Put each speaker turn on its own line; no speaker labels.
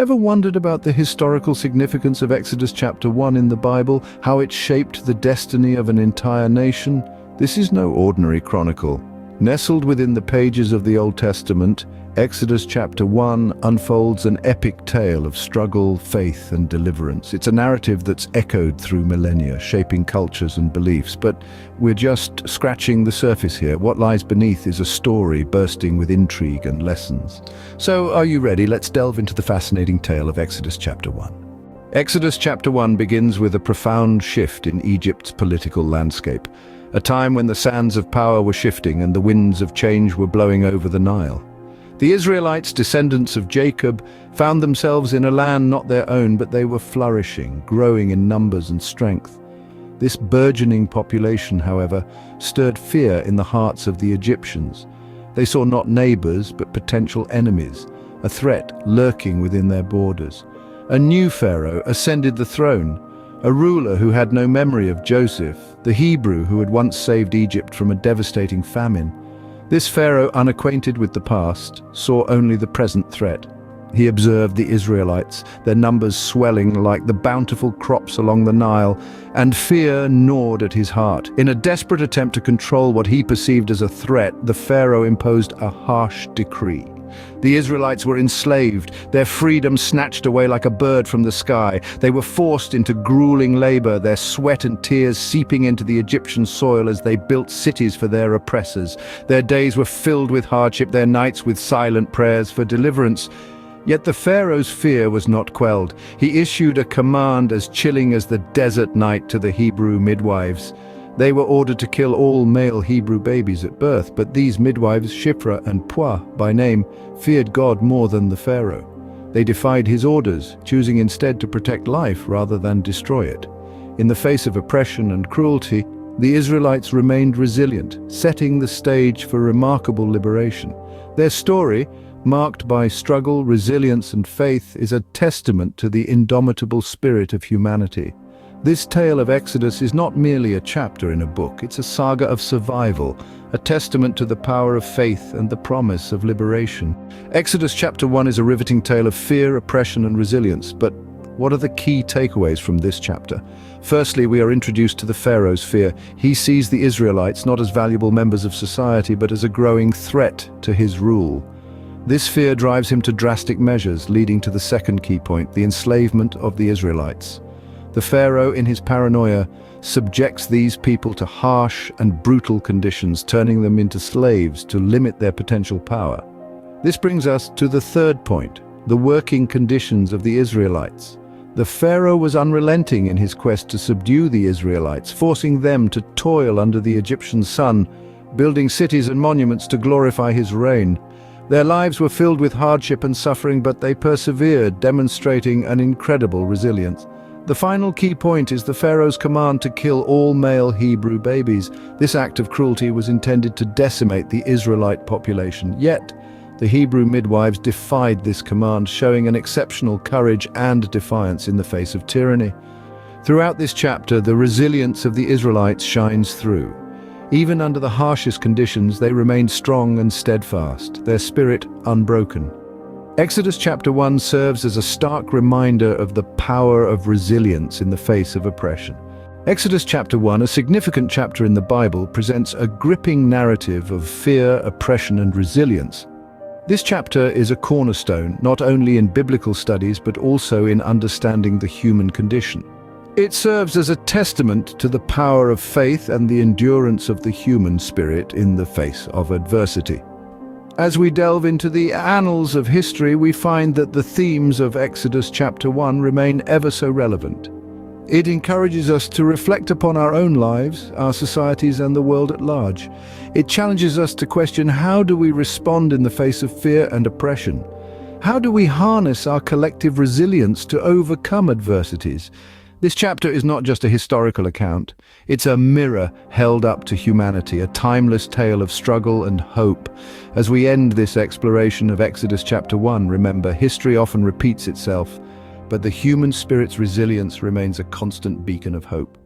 Ever wondered about the historical significance of Exodus chapter 1 in the Bible, how it shaped the destiny of an entire nation? This is no ordinary chronicle. Nestled within the pages of the Old Testament, Exodus chapter 1 unfolds an epic tale of struggle, faith, and deliverance. It's a narrative that's echoed through millennia, shaping cultures and beliefs. But we're just scratching the surface here. What lies beneath is a story bursting with intrigue and lessons. So, are you ready? Let's delve into the fascinating tale of Exodus chapter 1. Exodus chapter 1 begins with a profound shift in Egypt's political landscape, a time when the sands of power were shifting and the winds of change were blowing over the Nile. The Israelites, descendants of Jacob, found themselves in a land not their own, but they were flourishing, growing in numbers and strength. This burgeoning population, however, stirred fear in the hearts of the Egyptians. They saw not neighbors, but potential enemies, a threat lurking within their borders. A new Pharaoh ascended the throne, a ruler who had no memory of Joseph, the Hebrew who had once saved Egypt from a devastating famine. This Pharaoh, unacquainted with the past, saw only the present threat. He observed the Israelites, their numbers swelling like the bountiful crops along the Nile, and fear gnawed at his heart. In a desperate attempt to control what he perceived as a threat, the Pharaoh imposed a harsh decree. The Israelites were enslaved, their freedom snatched away like a bird from the sky. They were forced into grueling labor, their sweat and tears seeping into the Egyptian soil as they built cities for their oppressors. Their days were filled with hardship, their nights with silent prayers for deliverance. Yet the Pharaoh's fear was not quelled. He issued a command as chilling as the desert night to the Hebrew midwives. They were ordered to kill all male Hebrew babies at birth, but these midwives, Shiphrah and Puah by name, feared God more than the Pharaoh. They defied his orders, choosing instead to protect life rather than destroy it. In the face of oppression and cruelty, the Israelites remained resilient, setting the stage for remarkable liberation. Their story, marked by struggle, resilience, and faith, is a testament to the indomitable spirit of humanity. This tale of Exodus is not merely a chapter in a book, it's a saga of survival, a testament to the power of faith and the promise of liberation. Exodus chapter 1 is a riveting tale of fear, oppression, and resilience, but what are the key takeaways from this chapter? Firstly, we are introduced to the Pharaoh's fear. He sees the Israelites not as valuable members of society, but as a growing threat to his rule. This fear drives him to drastic measures, leading to the second key point, the enslavement of the Israelites. The Pharaoh, in his paranoia, subjects these people to harsh and brutal conditions, turning them into slaves to limit their potential power. This brings us to the third point, the working conditions of the Israelites. The Pharaoh was unrelenting in his quest to subdue the Israelites, forcing them to toil under the Egyptian sun, building cities and monuments to glorify his reign. Their lives were filled with hardship and suffering, but they persevered, demonstrating an incredible resilience. The final key point is the Pharaoh's command to kill all male Hebrew babies. This act of cruelty was intended to decimate the Israelite population. Yet, the Hebrew midwives defied this command, showing an exceptional courage and defiance in the face of tyranny. Throughout this chapter, the resilience of the Israelites shines through. Even under the harshest conditions, they remained strong and steadfast, their spirit unbroken. Exodus chapter 1 serves as a stark reminder of the power of resilience in the face of oppression. Exodus chapter 1, a significant chapter in the Bible, presents a gripping narrative of fear, oppression, and resilience. This chapter is a cornerstone, not only in biblical studies, but also in understanding the human condition. It serves as a testament to the power of faith and the endurance of the human spirit in the face of adversity. As we delve into the annals of history, we find that the themes of Exodus chapter 1 remain ever so relevant. It encourages us to reflect upon our own lives, our societies, and the world at large. It challenges us to question, how do we respond in the face of fear and oppression? How do we harness our collective resilience to overcome adversities? This chapter is not just a historical account. It's a mirror held up to humanity, a timeless tale of struggle and hope. As we end this exploration of Exodus chapter 1, remember, history often repeats itself, but the human spirit's resilience remains a constant beacon of hope.